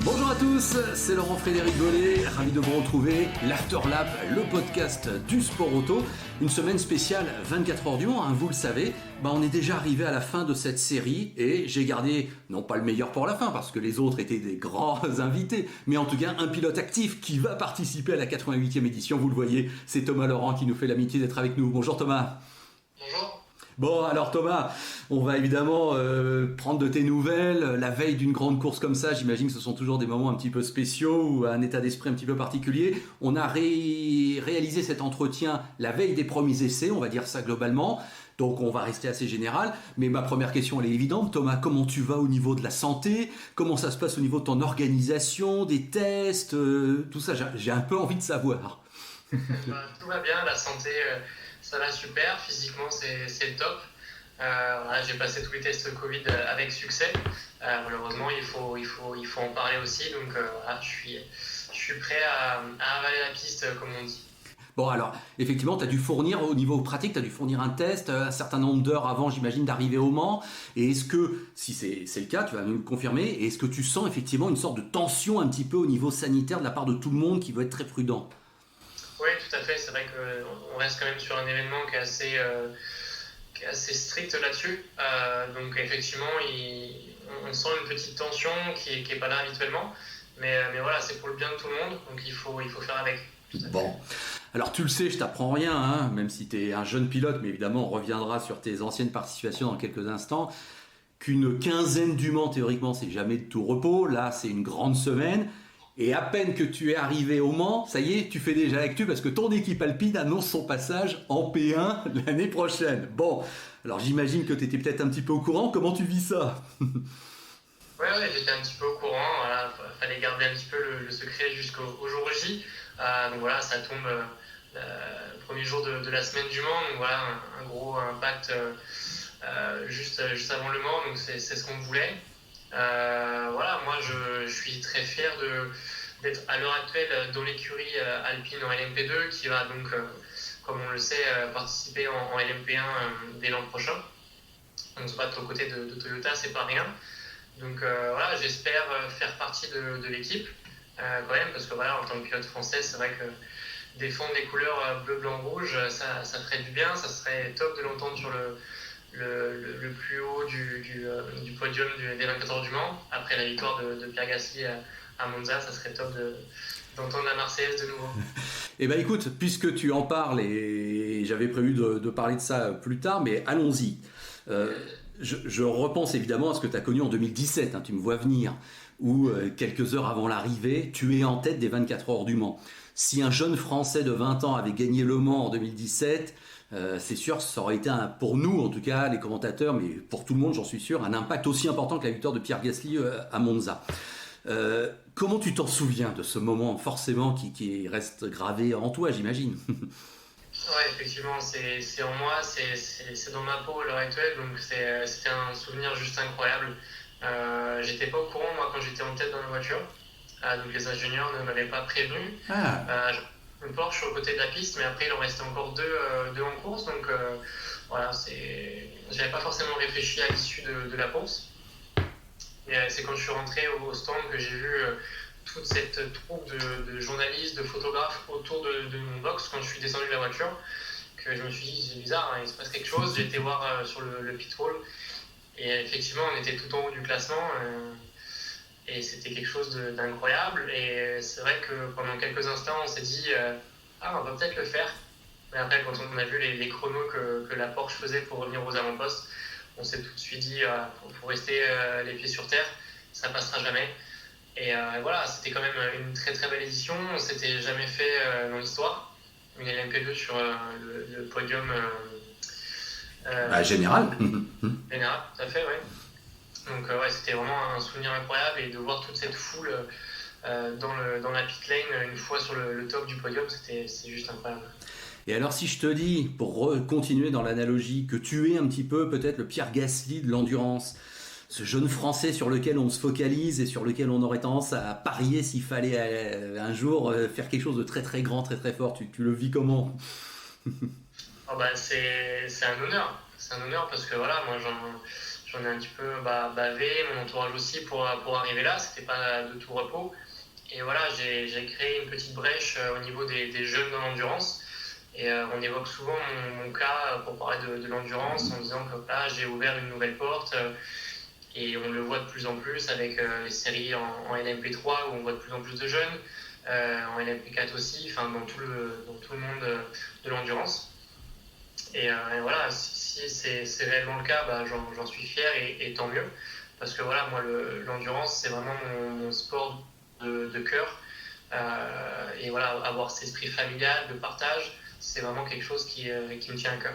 Bonjour à tous, c'est Laurent-Frédéric Gollet, ravi de vous retrouver, l'Afterlap, le podcast du sport auto. Une semaine spéciale 24 heures du Mans, hein, vous le savez, on est déjà arrivé à la fin de cette série et j'ai gardé, non pas le meilleur pour la fin parce que les autres étaient des grands invités, mais en tout cas un pilote actif qui va participer à la 88e édition, vous le voyez, c'est Thomas Laurent qui nous fait l'amitié d'être avec nous. Bonjour Thomas. Bonjour. Bon, alors Thomas, on va évidemment prendre de tes nouvelles. La veille d'une grande course comme ça, j'imagine que ce sont toujours des moments un petit peu spéciaux ou un état d'esprit un petit peu particulier. On a réalisé cet entretien la veille des premiers essais, on va dire ça globalement. Donc on va rester assez général. Mais ma première question, elle est évidente. Thomas, comment tu vas au niveau de la santé ? Comment ça se passe au niveau de ton organisation, des tests, tout ça, j'ai un peu envie de savoir. Tout va bien, la santé... Ça va super, physiquement c'est le top. Voilà, j'ai passé tous les tests Covid avec succès. Malheureusement, il faut en parler aussi. Donc voilà, je suis prêt à avaler la piste, comme on dit. Bon, alors, effectivement, tu as dû fournir, au niveau pratique, tu as dû fournir un test, un certain nombre d'heures avant, j'imagine, d'arriver au Mans. Et est-ce que, si c'est le cas, tu vas nous le confirmer, et est-ce que tu sens effectivement une sorte de tension un petit peu au niveau sanitaire de la part de tout le monde qui veut être très prudent ? Oui, tout à fait. C'est vrai qu'on reste quand même sur un événement qui est assez strict là-dessus. Donc effectivement, on sent une petite tension qui est pas là habituellement. Mais voilà, c'est pour le bien de tout le monde. Donc il faut faire avec. Bon, alors tu le sais, je t'apprends rien, hein, même si tu es un jeune pilote, mais évidemment on reviendra sur tes anciennes participations dans quelques instants. Qu'une quinzaine du Mans, théoriquement, c'est jamais de tout repos. Là, c'est une grande semaine. Et à peine que tu es arrivé au Mans, ça y est, tu fais déjà l'actu parce que ton équipe Alpine annonce son passage en P1 l'année prochaine. Bon, alors j'imagine que tu étais peut-être un petit peu au courant. Comment tu vis ça ? Ouais, j'étais un petit peu au courant. Voilà, fallait garder un petit peu le secret jusqu'au jour J. Donc voilà, ça tombe le premier jour de la semaine du Mans. Donc voilà, un gros impact juste avant le Mans. Donc c'est ce qu'on voulait. Voilà, moi je suis très fier d'être à l'heure actuelle dans l'écurie Alpine en LMP2 qui va donc, comme on le sait, participer en LMP1 dès l'an prochain. Donc se battre aux côtés de Toyota, c'est pas rien. Donc voilà, j'espère faire partie de l'équipe quand même, parce que voilà, en tant que pilote français, c'est vrai que défendre les couleurs bleu, blanc, rouge, ça ferait du bien, ça serait top de l'entendre sur le plus haut du podium des 24 heures du Mans. Après la victoire de Pierre Gasly à Monza, ça serait top d'entendre la Marseillaise de nouveau. Eh bien écoute, puisque tu en parles, et j'avais prévu de parler de ça plus tard, mais allons-y. Je repense évidemment à ce que tu as connu en 2017, hein, tu me vois venir, où quelques heures avant l'arrivée, tu es en tête des 24 heures du Mans. Si un jeune Français de 20 ans avait gagné le Mans en 2017, c'est sûr que ça aurait été, pour nous en tout cas, les commentateurs, mais pour tout le monde j'en suis sûr, un impact aussi important que la victoire de Pierre Gasly à Monza. Comment tu t'en souviens de ce moment forcément qui reste gravé en toi, j'imagine? Ouais, effectivement, c'est en moi, c'est dans ma peau à l'heure actuelle, donc c'était un souvenir juste incroyable. J'étais pas au courant moi quand j'étais en tête dans la voiture, donc les ingénieurs ne m'avaient pas prévenu. Une Porsche au côté de la piste, mais après il en restait encore deux en course, donc voilà, j'avais pas forcément réfléchi à l'issue de la course. Et c'est quand je suis rentré au stand que j'ai vu toute cette troupe de journalistes, de photographes autour de mon box quand je suis descendu de la voiture, que je me suis dit c'est bizarre, hein, il se passe quelque chose. J'ai été voir sur le pit wall et effectivement on était tout en haut du classement. Et c'était quelque chose d'incroyable. Et c'est vrai que pendant quelques instants, on s'est dit on va peut-être le faire. Mais après, quand on a vu les chronos que la Porsche faisait pour revenir aux avant-postes, on s'est tout de suite dit pour rester les pieds sur terre, ça passera jamais. Et voilà, c'était quand même une très très belle édition. C'était jamais fait dans l'histoire. Une LMP2 sur le podium général. Général, tout à fait, ouais. Donc ouais, c'était vraiment un souvenir incroyable, et de voir toute cette foule dans la pit lane une fois sur le top du podium, c'est juste incroyable. Et alors si je te dis, pour continuer dans l'analogie, que tu es un petit peu peut-être le Pierre Gasly de l'endurance, ce jeune Français sur lequel on se focalise et sur lequel on aurait tendance à parier s'il fallait un jour faire quelque chose de très très grand, très très fort. Tu le vis comment? Oh bah, c'est un honneur. C'est un honneur parce que voilà, moi j'en ai un petit peu bavé, mon entourage aussi pour arriver là. C'était pas de tout repos. Et voilà, j'ai créé une petite brèche au niveau des jeunes dans l'endurance. Et on évoque souvent mon cas pour parler de l'endurance en disant que là, j'ai ouvert une nouvelle porte. Et on le voit de plus en plus avec les séries en LMP3 où on voit de plus en plus de jeunes, en LMP4 aussi, enfin dans tout le monde de l'endurance. Et voilà, si c'est réellement le cas, j'en suis fier et tant mieux. Parce que voilà, moi, l'endurance, c'est vraiment mon sport de cœur. Et voilà, avoir cet esprit familial, de partage, c'est vraiment quelque chose qui me tient à cœur.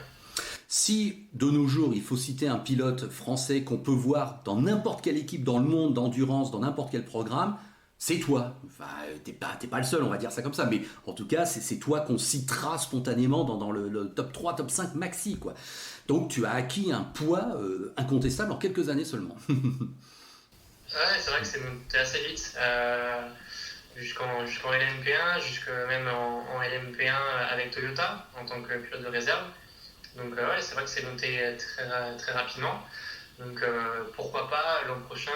Si de nos jours il faut citer un pilote français qu'on peut voir dans n'importe quelle équipe dans le monde d'endurance, dans n'importe quel programme, c'est toi. Enfin, t'es pas le seul, on va dire ça comme ça, mais en tout cas, c'est toi qu'on citera spontanément dans le top 3, top 5 maxi, quoi. Donc tu as acquis un poids incontestable en quelques années seulement. Ouais, c'est vrai que c'est monté assez vite. Jusqu'en LMP1, jusque même en LMP1 avec Toyota en tant que pilote de réserve. Donc ouais, c'est vrai que c'est monté très, très rapidement. Donc pourquoi pas l'an prochain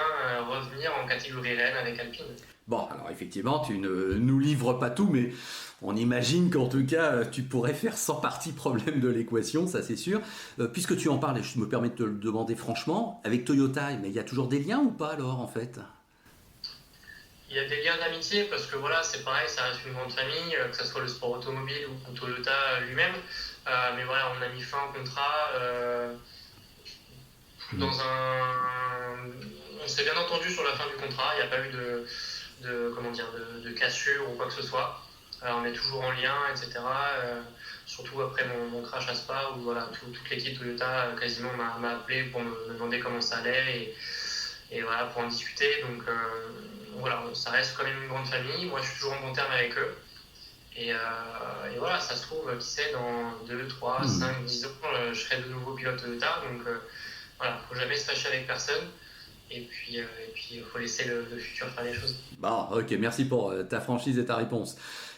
revenir en catégorie Rennes avec Alpine. Bon, alors effectivement, tu ne nous livres pas tout, mais on imagine qu'en tout cas, tu pourrais faire sans partie problème de l'équation, ça c'est sûr. Puisque tu en parles, et je me permets de te le demander franchement, avec Toyota, mais il y a toujours des liens ou pas alors en fait? Il y a des liens d'amitié parce que voilà, c'est pareil, ça reste une grande famille, que ce soit le sport automobile ou Toyota lui-même. Mais voilà, on a mis fin au contrat dans on s'est bien entendu sur la fin du contrat, il n'y a pas eu de cassure ou quoi que ce soit. On est toujours en lien, etc. Surtout après mon crash à Spa où voilà, toute l'équipe Toyota quasiment m'a appelé pour me demander comment ça allait et voilà, pour en discuter. Donc voilà, ça reste quand même une grande famille. Moi, je suis toujours en bon terme avec eux. Et voilà, ça se trouve, qui sait, dans 2, 3, 5, 10 ans, je serai de nouveau pilote Toyota. Donc voilà, faut jamais se fâcher avec personne. Et puis, il faut laisser le futur faire les choses. Bon, ok, merci pour ta franchise et ta réponse.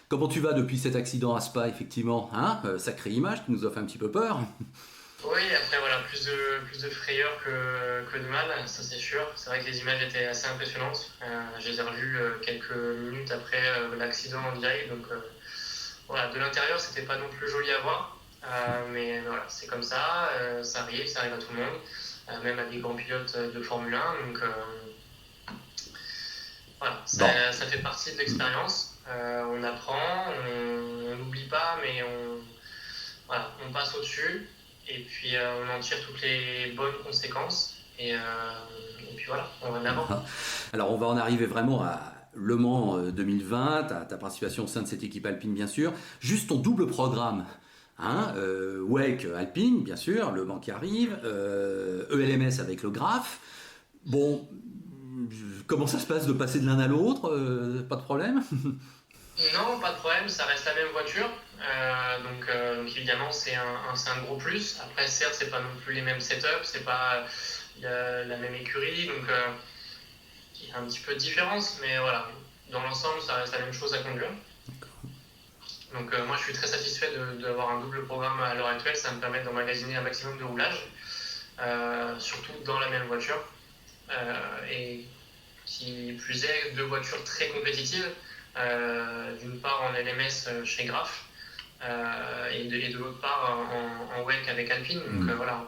Comment tu vas depuis cet accident à Spa, effectivement, hein? Sacrée image qui nous a fait un petit peu peur. Oui, après, voilà, plus de frayeur que de mal, ça c'est sûr. C'est vrai que les images étaient assez impressionnantes. Je les ai revues quelques minutes après l'accident en direct. Donc, voilà, de l'intérieur, c'était pas non plus joli à voir. Mais voilà, c'est comme ça, ça arrive à tout le monde, même à des grands pilotes de Formule 1. Donc, voilà, ça fait partie de l'expérience. On apprend, on n'oublie pas, mais on passe au-dessus. Et puis on en tire toutes les bonnes conséquences. Et puis voilà, on va en avant. Alors on va en arriver vraiment à Le Mans 2020, ta participation au sein de cette équipe Alpine bien sûr. Juste ton double programme. Hein, WEC Alpine, bien sûr, Le Mans qui arrive, ELMS avec le Graph. Bon, comment ça se passe de passer de l'un à l'autre? Pas de problème? Non, pas de problème, ça reste la même voiture. Donc évidemment, c'est un gros plus. Après, certes, c'est pas non plus les mêmes setups, c'est pas la même écurie, donc il y a un petit peu de différence, mais voilà, dans l'ensemble, ça reste la même chose à conduire. Donc moi, je suis très satisfait d'avoir un double programme à l'heure actuelle. Ça me permet d'emmagasiner un maximum de roulage, surtout dans la même voiture. Et qui plus est, deux voitures très compétitives. D'une part en LMS chez Graph et de l'autre part en WEC avec Alpine. Donc voilà,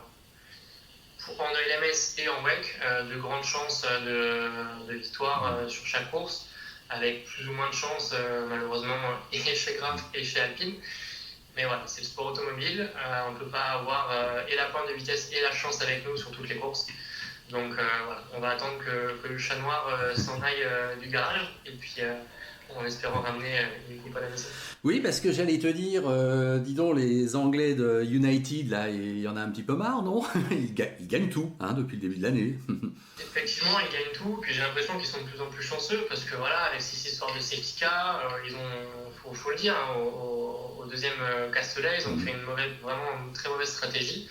en LMS et en WEC, de grandes chances de victoire sur chaque course, avec plus ou moins de chance malheureusement et chez Graph et chez Alpine. Mais voilà, c'est le sport automobile, on ne peut pas avoir et la pointe de vitesse et la chance avec nous sur toutes les courses. Donc voilà, on va attendre que le chat noir s'en aille du garage et puis en espérant ramener une coupe à la maison. Oui, parce que j'allais te dire, dis donc, les Anglais de United, là, il y en a un petit peu marre, non? Ils gagnent tout, hein, depuis le début de l'année. Effectivement, ils gagnent tout, puis j'ai l'impression qu'ils sont de plus en plus chanceux, parce que voilà, avec ces histoires de safety car, ils ont, faut le dire, hein, au deuxième Castellet, ils ont fait vraiment une très mauvaise stratégie.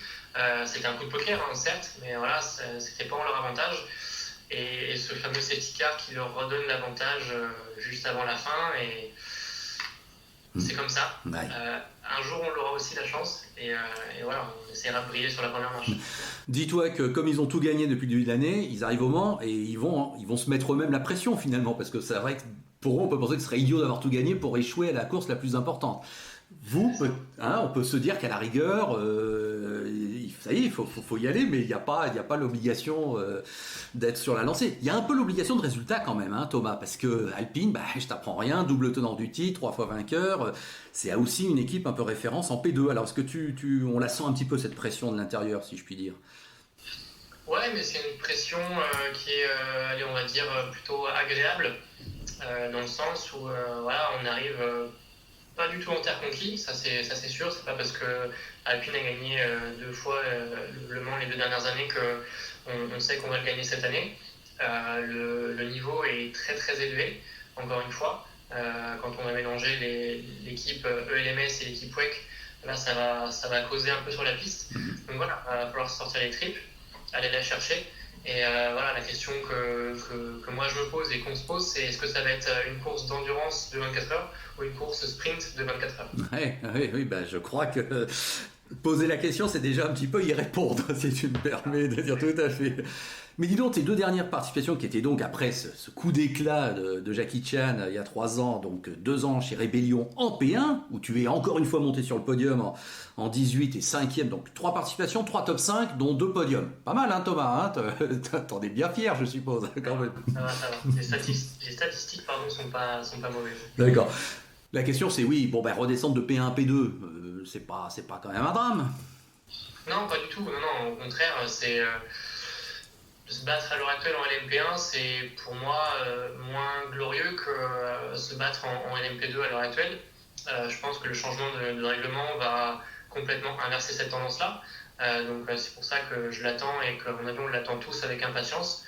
C'était un coup de poker, hein, certes, mais voilà, c'était pas en leur avantage. Et ce fameux safety car qui leur redonne l'avantage juste avant la fin. Et c'est comme ça. Ouais. Un jour, on l'aura aussi la chance. Et voilà, on essaiera de briller sur la première marche. Dis-toi que comme ils ont tout gagné depuis le début de l'année, ils arrivent au Mans et ils vont se mettre eux-mêmes la pression finalement. Parce que c'est vrai que pour eux, on peut penser que ce serait idiot d'avoir tout gagné pour échouer à la course la plus importante. On peut se dire qu'à la rigueur, ça y est, il faut y aller, mais il n'y a pas l'obligation d'être sur la lancée. Il y a un peu l'obligation de résultat quand même, hein, Thomas, parce que Alpine, je t'apprends rien, double tenant du titre, 3 fois vainqueur, c'est aussi une équipe un peu référence en P2. Alors est-ce que on la sent un petit peu cette pression de l'intérieur, si je puis dire? Ouais, mais c'est une pression qui est, allez, on va dire, plutôt agréable, dans le sens où voilà, on arrive pas du tout en terre conquise, ça c'est sûr. C'est pas parce que Alpine a gagné 2 fois le Mans les 2 dernières années qu'on sait qu'on va le gagner cette année. Le niveau est très très élevé, encore une fois. Quand on va mélanger l'équipe ELMS et l'équipe WEC, là ça va causer un peu sur la piste. Donc voilà, il va falloir sortir les tripes, aller la chercher. Et voilà, la question que moi je me pose et qu'on se pose, c'est est-ce que ça va être une course d'endurance de 24 heures ou une course sprint de 24 heures? Oui, je crois que poser la question, c'est déjà un petit peu y répondre, si tu me permets de dire tout à fait. Mais dis donc, tes 2 dernières participations qui étaient donc après ce coup d'éclat de Jackie Chan il y a 3 ans, donc 2 ans chez Rébellion en P1, où tu es encore une fois monté sur le podium en 18 et 5e, donc 3 participations, 3 top 5, dont 2 podiums. Pas mal, hein, Thomas, hein, t'en es bien fier, je suppose, quand même. Ça va. Les statistiques sont pas mauvaises. D'accord. La question c'est oui, redescendre de P1 à P2, c'est pas quand même un drame. Non, pas du tout. Non, au contraire, c'est se battre à l'heure actuelle en LMP1, c'est pour moi moins glorieux que se battre en LMP2 à l'heure actuelle. Je pense que le changement de règlement va complètement inverser cette tendance-là. Donc c'est pour ça que je l'attends et qu'à mon avis on l'attend tous avec impatience.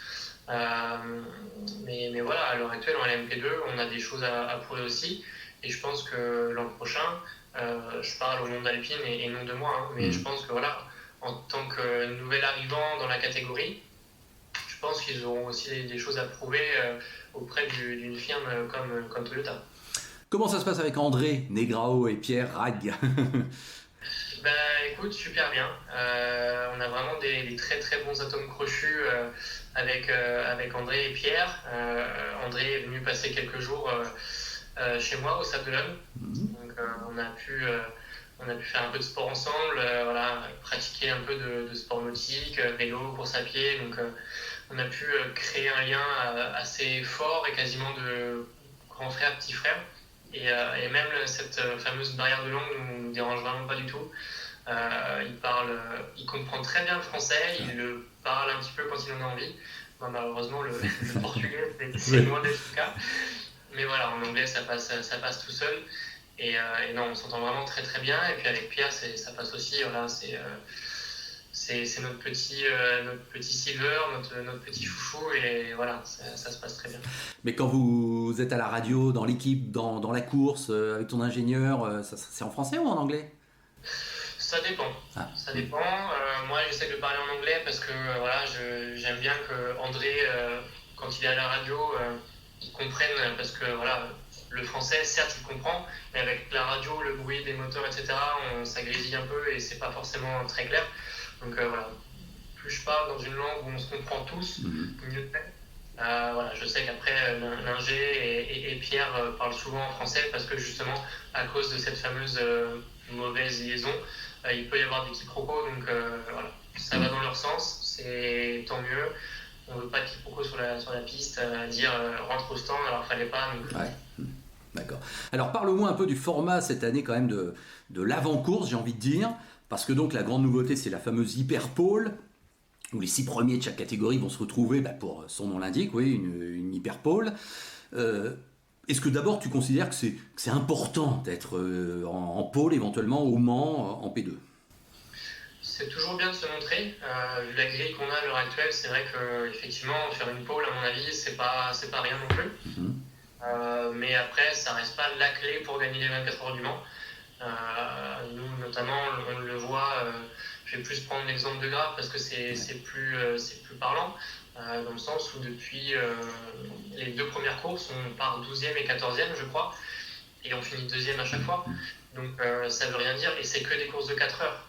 Mais voilà, à l'heure actuelle en LMP2, on a des choses à prouver aussi. Et je pense que l'an prochain, je parle au nom d'Alpine et non de moi, hein, mais je pense que voilà, en tant que nouvel arrivant dans la catégorie, je pense qu'ils auront aussi des choses à prouver auprès d'une firme comme Toyota. Comment ça se passe avec André Negrao et Pierre Rag? Écoute, super bien. On a vraiment des très très bons atomes crochus avec André et Pierre. André est venu passer quelques jours chez moi au Sable d'Olonne. Donc on a pu faire un peu de sport ensemble, voilà, pratiquer un peu de sport nautique, vélo, course à pied. Donc on a pu créer un lien assez fort et quasiment de grand frère, petit frère. Et même cette fameuse barrière de langue ne nous dérange vraiment pas du tout. Il comprend très bien le français, il le parle un petit peu quand il en a envie. Bon, malheureusement, le portugais, c'est loin d'être le cas. Mais voilà, en anglais, ça passe tout seul. Et non, on s'entend vraiment très très bien. Et puis avec Pierre, ça passe aussi. Voilà, c'est notre petit silver, notre petit chouchou. Et voilà, ça se passe très bien. Mais quand vous êtes à la radio, dans l'équipe, dans la course, avec ton ingénieur, c'est en français ou en anglais? Ça dépend. Ça dépend. Moi, j'essaie de parler en anglais parce que voilà, j'aime bien que André, quand il est à la radio, il comprenne. Parce que voilà, le français, certes, il comprend, mais avec la radio, le bruit des moteurs, etc., ça grésille un peu et c'est pas forcément très clair. Donc voilà, plus je parle dans une langue où on se comprend tous, mieux c'est. Voilà, je sais qu'après, Linger et Pierre parlent souvent en français parce que justement, à cause de cette fameuse mauvaise liaison, il peut y avoir des quiproquos. Donc voilà, ça va dans leur sens, c'est tant mieux. On ne veut pas de quiproquos sur la piste, dire rentre au stand, alors fallait pas. Donc... Ouais. D'accord. Alors parle-moi un peu du format cette année quand même de l'avant-course, j'ai envie de dire, parce que donc la grande nouveauté c'est la fameuse hyperpole, où les 6 premiers de chaque catégorie vont se retrouver, pour son nom l'indique, oui, une hyperpole. Est-ce que d'abord tu considères que c'est important d'être en pôle, éventuellement au Mans en P2? C'est toujours bien de se montrer. Vu la grille qu'on a à l'heure actuelle, c'est vrai qu'effectivement, faire une pole, à mon avis, c'est pas rien non plus. Mais après, ça reste pas la clé pour gagner les 24 heures du Mans. Nous, notamment, on le voit je vais plus prendre l'exemple de Grave parce que c'est plus parlant, dans le sens où depuis les 2 premières courses, on part 12e et 14e, je crois, et on finit 2e à chaque fois. Donc ça veut rien dire, et c'est que des courses de 4 heures.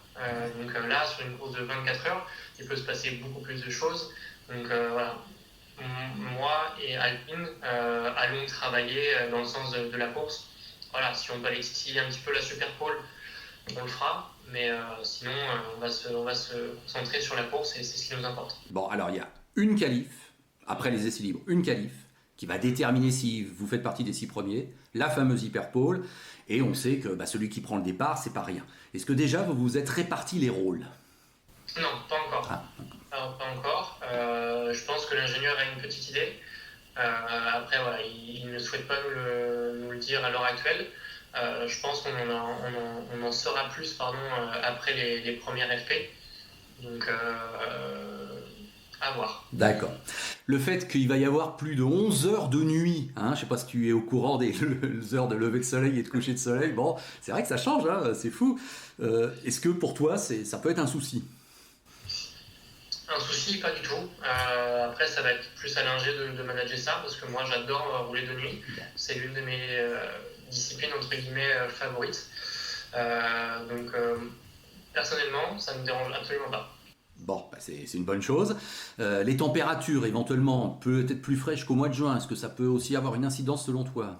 Donc là, sur une course de 24 heures, il peut se passer beaucoup plus de choses. Donc voilà, moi et Alpine allons travailler dans le sens de la course. Voilà, si on peut aller titiller un petit peu la Super Pole, on le fera. Mais sinon, on va se concentrer sur la course et c'est ce qui nous importe. Bon, alors il y a une qualif, après les essais libres, une qualif qui va déterminer si vous faites partie des 6 premiers, la fameuse Hyperpole, et on sait que celui qui prend le départ, c'est pas rien. Est-ce que déjà vous vous êtes répartis les rôles ? Non, pas encore. Pas encore. Je pense que l'ingénieur a une petite idée. Après, voilà, il ne souhaite pas nous le dire à l'heure actuelle. Je pense qu'on en saura plus après les premières FP. Donc, à voir. D'accord. Le fait qu'il va y avoir plus de 11 heures de nuit, je ne sais pas si tu es au courant des heures de lever de soleil et de coucher de soleil, bon, c'est vrai que ça change, c'est fou. Est-ce que pour toi, ça peut être un souci ? Un souci, pas du tout. Après, ça va être plus à l'ingé de manager ça, parce que moi, j'adore rouler de nuit. C'est l'une de mes disciplines, entre guillemets, favorites. Donc, personnellement, ça ne me dérange absolument pas. Bon, c'est une bonne chose. Les températures, éventuellement, peut-être plus fraîches qu'au mois de juin. Est-ce que ça peut aussi avoir une incidence selon toi ?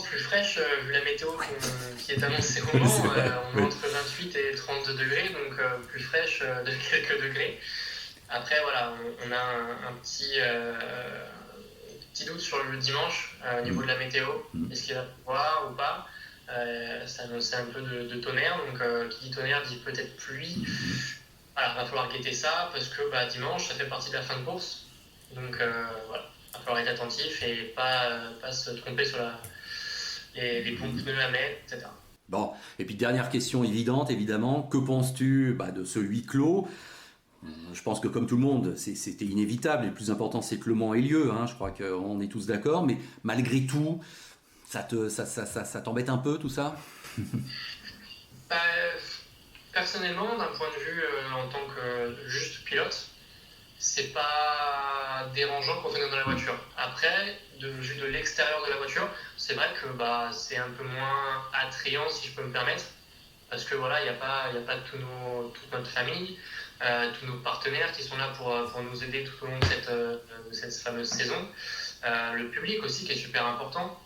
Plus fraîche, vu la météo qui est annoncée au moment, on est entre 28 et 32 degrés, donc plus fraîche de quelques degrés. Après, voilà, on a un petit doute sur le dimanche au niveau de la météo. Est-ce qu'il va pleuvoir ou pas ? Ça annonçait un peu de tonnerre, donc qui dit tonnerre dit peut-être pluie. Alors, il va falloir guetter ça parce que dimanche, ça fait partie de la fin de course. Donc voilà, il va falloir être attentif et pas se tromper sur les bons pneus à mettre, etc. Bon, et puis dernière question évidente, évidemment, que penses-tu de ce huis clos ? Je pense que comme tout le monde, c'était inévitable, et le plus important c'est que Le Mans ait lieu, je crois qu'on est tous d'accord, mais malgré tout, ça t'embête un peu tout ça ? Personnellement, d'un point de vue en tant que juste pilote, c'est pas dérangeant qu'on fait dans la voiture. Après, vu de l'extérieur de la voiture, c'est vrai que c'est un peu moins attrayant, si je peux me permettre, parce que voilà, il n'y a pas toute notre famille, tous nos partenaires qui sont là pour nous aider tout au long de cette fameuse saison. Le public aussi qui est super important,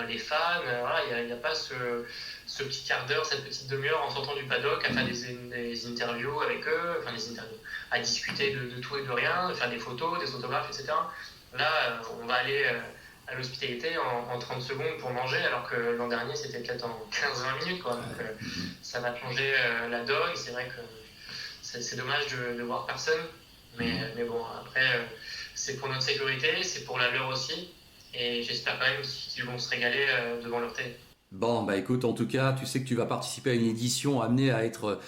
les fans, voilà, il n'y a pas ce petit quart d'heure, cette petite demi-heure en sortant du paddock à faire des interviews avec eux, à discuter de tout et de rien, faire des photos, des autographes, etc. Là, on va aller à l'hospitalité en 30 secondes pour manger, alors que l'an dernier, c'était peut-être en 15-20 minutes. Donc, ça va changer la donne. C'est vrai que c'est dommage de voir personne. Mais bon, après, c'est pour notre sécurité, c'est pour la leur aussi. Et j'espère quand même qu'ils vont se régaler devant leur télé. Bon, écoute, en tout cas, tu sais que tu vas participer à une édition amenée à être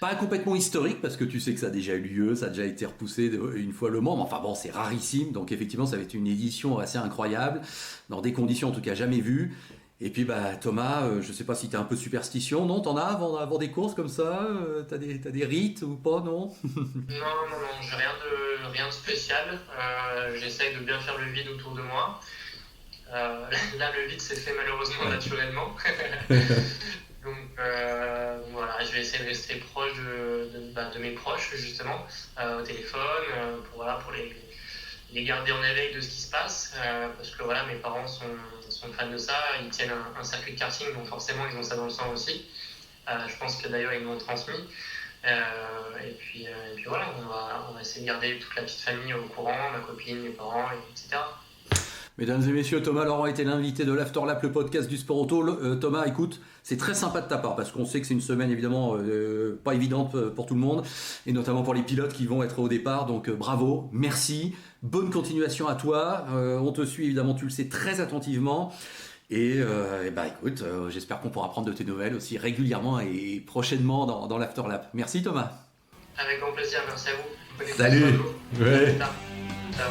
pas complètement historique, parce que tu sais que ça a déjà eu lieu, ça a déjà été repoussé une fois Le Mans, mais enfin bon, c'est rarissime, donc effectivement, ça va être une édition assez incroyable, dans des conditions en tout cas jamais vues. Et puis Thomas, je sais pas si t'es un peu superstition, non ? T'en as avant des courses comme ça ? T'as des rites ou pas, non ? Non, j'ai rien de spécial. J'essaye de bien faire le vide autour de moi. Là, le vide s'est fait malheureusement naturellement. Donc voilà, je vais essayer de rester proche de mes proches, justement, au téléphone, pour les garder en éveil de ce qui se passe. Parce que voilà, mes parents sont fans de ça, ils tiennent un circuit de karting, donc forcément ils ont ça dans le sang aussi. Je pense que d'ailleurs ils m'ont transmis. Et puis voilà, on va essayer de garder toute la petite famille au courant, ma copine, mes parents, etc. Mesdames et messieurs, Thomas Laurent était l'invité de l'Afterlap, le podcast du sport auto. Thomas, écoute, c'est très sympa de ta part, parce qu'on sait que c'est une semaine évidemment pas évidente pour tout le monde, et notamment pour les pilotes qui vont être au départ, donc bravo, merci, bonne continuation à toi, on te suit évidemment, tu le sais, très attentivement, et écoute, j'espère qu'on pourra prendre de tes nouvelles aussi régulièrement et prochainement dans l'Afterlap. Merci Thomas. Avec grand plaisir, merci à vous. Salut. Ouais. Ciao.